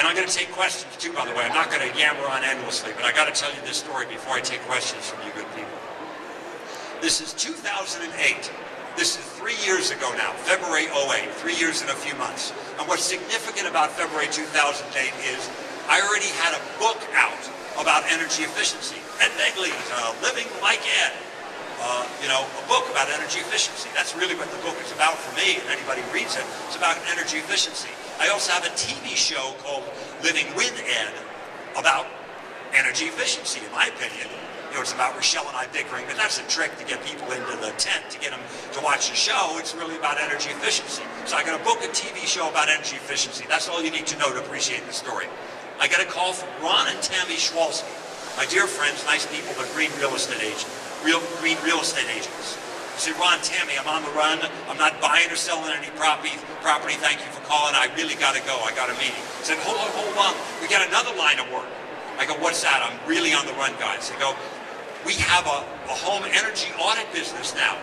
And I'm going to take questions too, by the way. I'm not going to yammer on endlessly, but I got to tell you this story before I take questions from you good people. This is 2008. This is 3 years ago now, February 08, 3 years and a few months. And what's significant about February 2008 is I already had a book out about energy efficiency. Ed Begley's Living Like Ed. A book about energy efficiency. That's really what the book is about for me, and anybody who reads it. It's about energy efficiency. I also have a TV show called Living with Ed about energy efficiency, in my opinion. It's about Rochelle and I bickering, but that's a trick to get people into the tent, to get them to watch the show. It's really about energy efficiency. So I got to book a TV show about energy efficiency. That's all you need to know to appreciate the story. I got a call from Ron and Tammy Schwalski, my dear friends, nice people, but green real estate agents. I said, Ron, Tammy, I'm on the run. I'm not buying or selling any property. Thank you for calling. I really got to go. I got a meeting. I said, hold on. We got another line of work. I go, what's that? I'm really on the run, guys. They go, we have a home energy audit business now.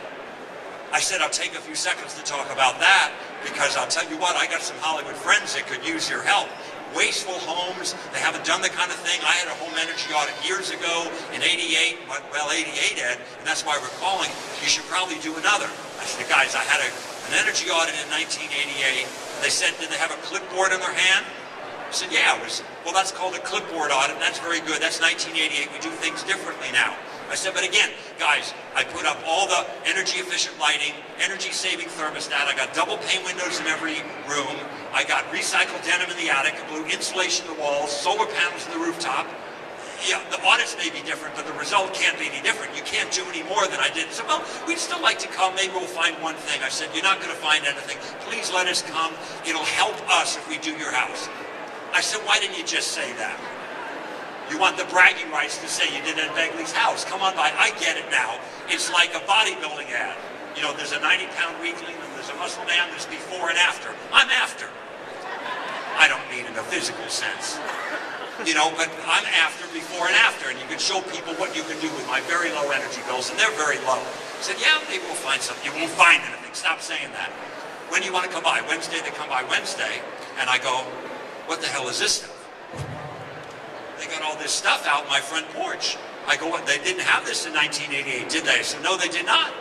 I said, I'll take a few seconds to talk about that, because I'll tell you what, I got some Hollywood friends that could use your help. Wasteful homes, they haven't done the kind of thing. I had a home energy audit years ago in 88, well, 88, Ed, and that's why we're calling. You should probably do another. I said, guys, I had an energy audit in 1988. They said, did they have a clipboard in their hand? I said, yeah, well, that's called a clipboard audit, and that's very good. That's 1988. We do things differently now. I said, but again, guys, I put up all the energy-efficient lighting, energy-saving thermostat. I got double pane windows in every room. I got recycled denim in the attic, blue insulation in the walls, solar panels in the rooftop. Yeah, the audits may be different, but the result can't be any different. You can't do any more than I did. So, well, we'd still like to come. Maybe we'll find one thing. I said, you're not going to find anything. Please let us come. It'll help us if we do your house. I said, why didn't you just say that? You want the bragging rights to say you did it at Begley's house. Come on by. I get it now. It's like a bodybuilding ad. There's a 90-pound weakling, and there's a muscle man, there's before and after. I'm after. I don't mean in a physical sense. But I'm after before and after, and you can show people what you can do with my very low energy bills, and they're very low. I said, yeah, maybe we'll find something. You won't find anything. Stop saying that. When do you want to come by? Wednesday, they come by Wednesday, and I go, what the hell is this stuff? They got all this stuff out my front porch. I go, what, they didn't have this in 1988, did they? I said, no, they did not.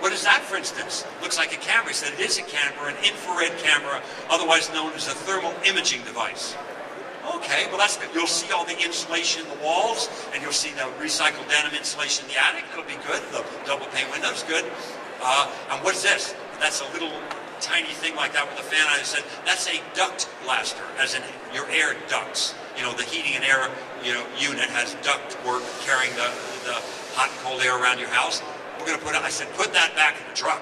What is that, for instance? Looks like a camera. He said, it is a camera, an infrared camera, otherwise known as a thermal imaging device. Okay, well, that's good. You'll see all the insulation in the walls, and you'll see the recycled denim insulation in the attic. It'll be good. The double pane windows, good. And what's this? That's a little tiny thing like that with a fan. I said, that's a duct blaster, as in your air ducts. The heating and air, unit has duct work carrying the hot and cold air around your house. We're going to put it, I said, put that back in the truck.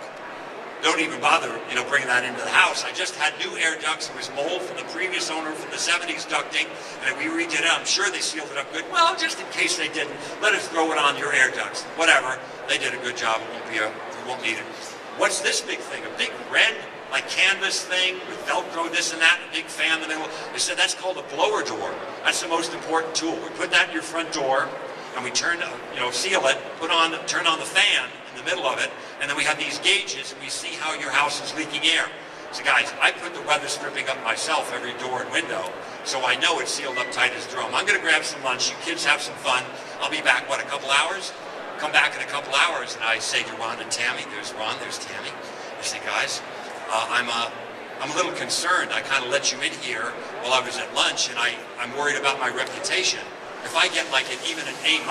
Don't even bother, bringing that into the house. I just had new air ducts. It was mold from the previous owner from the 70s ducting, and we redid it. I'm sure they sealed it up good. Well, just in case they didn't, let us throw it on your air ducts. Whatever. They did a good job. You won't need it. What's this big thing? A big red, like canvas thing with Velcro, this and that, a big fan in the middle. They said that's called a blower door. That's the most important tool. We put that in your front door, and we turn, seal it, turn on the fan in the middle of it, and then we have these gauges, and we see how your house is leaking air. So guys, I put the weather stripping up myself, every door and window, so I know it's sealed up tight as a drum. I'm going to grab some lunch. You kids have some fun. I'll be back, a couple hours? Come back in a couple hours, and I say to Ron and Tammy, there's Ron, there's Tammy. I say, guys, I'm a little concerned. I kind of let you in here while I was at lunch, and I'm worried about my reputation. If I get even an A-,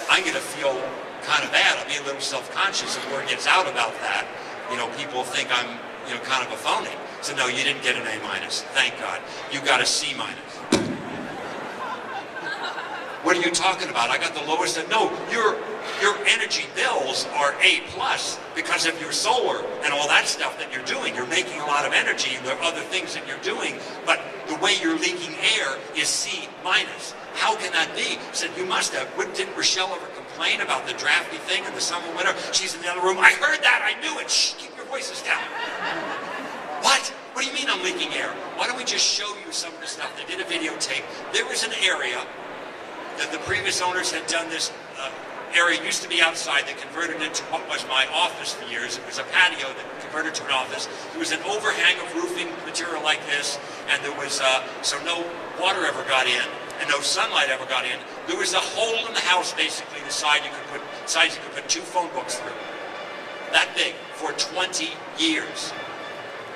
I'm going to feel kind of bad. I'll be a little self-conscious if word gets out about that. People think I'm, kind of a phony. So no, you didn't get an A-. Thank God. You got a C-. What are you talking about? I got the lowest. No, your energy bills are A+ because of your solar and all that stuff that you're doing. You're making a lot of energy, and there are other things that you're doing, but the way you're leaking air is C-. How can that be? I said, you must have. Didn't Rochelle ever complain about the drafty thing in the summer, winter? She's in the other room. I heard that. I knew it. Shh, keep your voices down. What? What do you mean I'm leaking air? Why don't we just show you some of the stuff? They did a videotape. There was an area that the previous owners had done this area used to be outside. They converted into what was my office for years. It was a patio that converted to an office. There was an overhang of roofing material like this, and there was, so no water ever got in, and no sunlight ever got in. There was a hole in the house, basically, the size you could put 2 phone books through. That big, for 20 years.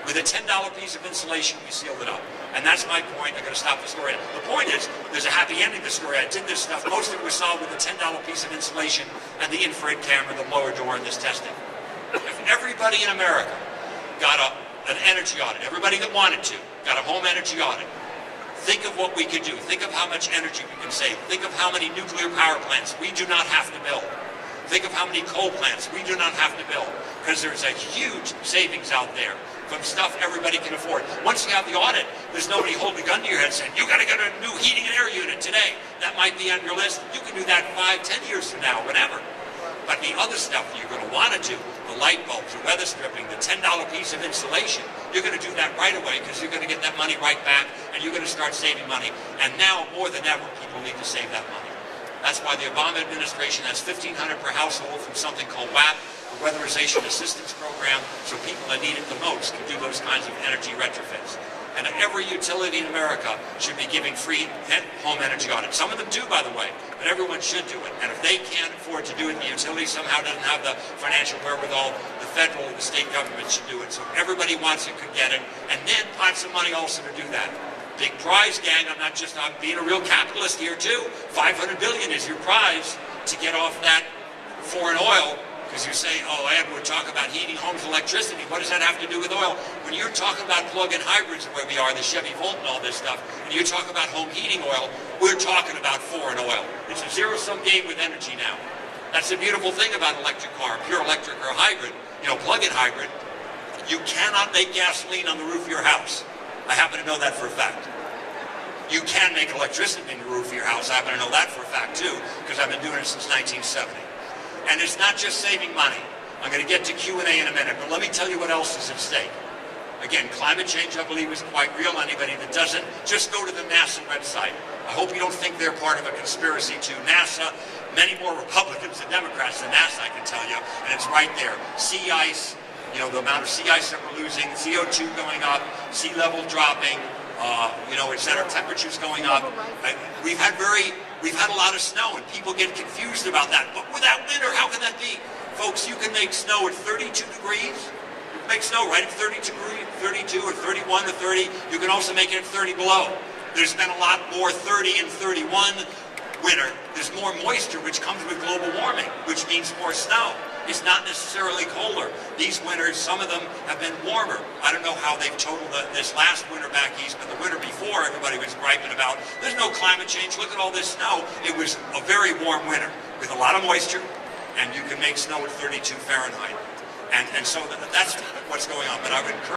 With a $10 piece of insulation, we sealed it up. And that's my point. I'm going to stop the story. The point is, there's a happy ending to the story. I did this stuff. Most of it was solved with a $10 piece of insulation and the infrared camera, the blower door, and this testing. If everybody in America got an energy audit, everybody that wanted to, got a home energy audit, think of what we could do. Think of how much energy we can save. Think of how many nuclear power plants we do not have to build. Think of how many coal plants we do not have to build. Because there's a huge savings out there from stuff everybody can afford. Once you have the audit, there's nobody holding a gun to your head saying, you got to get a new heating and air unit today. That might be on your list. You can do that 5, 10 years from now, whenever. But the other stuff you're going to want to do, the light bulbs, the weather stripping, the $10 piece of insulation, you're going to do that right away because you're going to get that money right back and you're going to start saving money. And now, more than ever, people need to save that money. That's why the Obama administration has $1,500 per household from something called WAP, the Weatherization Assistance Program, so people that need it the most can do those kinds of energy retrofits. And every utility in America should be giving free home energy audits. Some of them do, by the way, but everyone should do it. And if they can't afford to do it, the utility somehow doesn't have the financial wherewithal, the federal and the state government should do it. So if everybody wants it, could get it. And then pots of money also to do that. Big prize, gang. I'm being a real capitalist here too. $500 billion is your prize to get off that foreign oil. Because you say, oh, Ed, we're talking about heating homes, electricity. What does that have to do with oil? When you're talking about plug-in hybrids, the way we are, the Chevy Volt and all this stuff, and you talk about home heating oil, we're talking about foreign oil. It's a zero-sum game with energy now. That's the beautiful thing about an electric car, pure electric or a hybrid, plug-in hybrid. You cannot make gasoline on the roof of your house. I happen to know that for a fact. You can make electricity in the roof of your house. I happen to know that for a fact, too, because I've been doing it since 1970. And it's not just saving money. I'm going to get to Q&A in a minute, but let me tell you what else is at stake. Again, climate change, I believe, is quite real. Anybody that doesn't, just go to the NASA website. I hope you don't think they're part of a conspiracy to NASA. Many more Republicans than Democrats than NASA, I can tell you. And it's right there. Sea ice, the amount of sea ice that we're losing, CO2 going up, sea level dropping, et cetera, temperatures going up. We've had a lot of snow, and people get confused about that. But without winter, how can that be? Folks, you can make snow at 32 degrees. You can make snow right at 32 or 31 or 30. You can also make it at 30 below. There's been a lot more 30 and 31 winter. There's more moisture, which comes with global warming, which means more snow. It's not necessarily colder. These winters, some of them have been warmer. I don't know how they've totaled this last winter back east, but the winter before, everybody was griping about, there's no climate change, look at all this snow. It was a very warm winter with a lot of moisture, and you can make snow at 32 Fahrenheit. And so that's what's going on. But I would encourage